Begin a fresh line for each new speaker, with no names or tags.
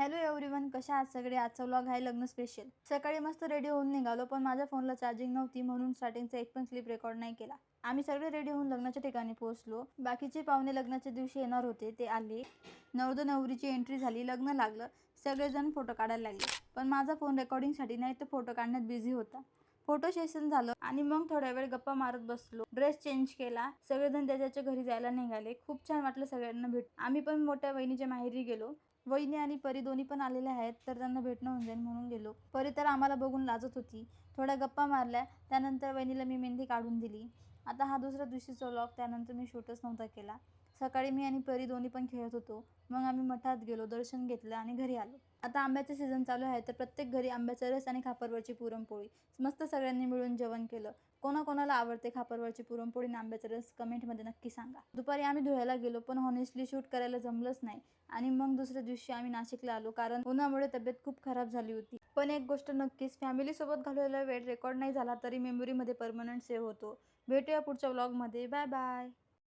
Hello everyone, कशा आहात सगळे? आजचा व्लॉग आहे लग्न स्पेशल. सकाळी मस्त रेडी होऊन निघालो, पण माझ्या फोनला चार्जिंग नव्हती म्हणून स्टार्टिंगचा एक पण क्लिप रेकॉर्ड नाही केला. आम्ही सगळे रेडी होऊन लग्नाच्या ठिकाणी पोहोचलो. बाकीचे पाहुणे लग्नाच्या दिवशी येणार होते, ते आले. नवरदेव नवरीची एंट्री झाली, लग्न लागलं. सगळेजण फोटो काढायला लागले, पण माझा फोन रेकॉर्डिंगसाठी नाही तर फोटो काढण्यात बिझी होता. फोटो सेशन झालं आणि मग थोड्या वेळ गप्पा मारत बसलो. ड्रेस चेंज केला, सगळेजण त्याच्या घरी जायला निघाले. खूप छान वाटलं सगळ्यांना भेट. आम्ही पण मोठ्या वहिनीच्या माहेरी गेलो. वहिनी आणि परी दोन्ही पण आलेल्या आहेत, तर त्यांना भेटणं होऊन जाईल म्हणून गेलो. परी तर आम्हाला बघून लाजत होती. थोड्या गप्पा मारल्या, त्यानंतर वहिनीला मी मेहंदी काढून दिली. आता हा दुसऱ्या दिवशीचा व्लॉग. त्यानंतर मी शूटच नव्हता केला. सकाळी मी आणि परी दोन्ही पण खेळत होतो. मग आम्ही मठात गेलो, दर्शन घेतलं आणि घरी आलो. आता आंब्याचे सीझन चालू आहे, तर प्रत्येक घरी आंब्याचा रस आणि खापरवरची पुरणपोळी. मस्त सगळ्यांनी मिळून जेवण केलं. कोणाकोणाला आवडते खापरवरची पुरणपोळी आणि आंब्याचा रस कमेंटमध्ये नक्की सांगा. दुपारी आम्ही धुळ्याला गेलो, पण हॉनेस्टली शूट करायला जमलंच नाही. आणि मग दुसऱ्या दिवशी आम्ही नाशिकला आलो, कारण उन्हामुळे तब्येत खूप खराब झाली होती. पण एक गोष्ट नक्कीच, फॅमिलीसोबत घालवलेला वेळ रेकॉर्ड नाही झाला तरी मेमरीमध्ये परमनंट सेव्ह होतो. भेटूया पुढच्या व्लॉगमध्ये. Bye bye.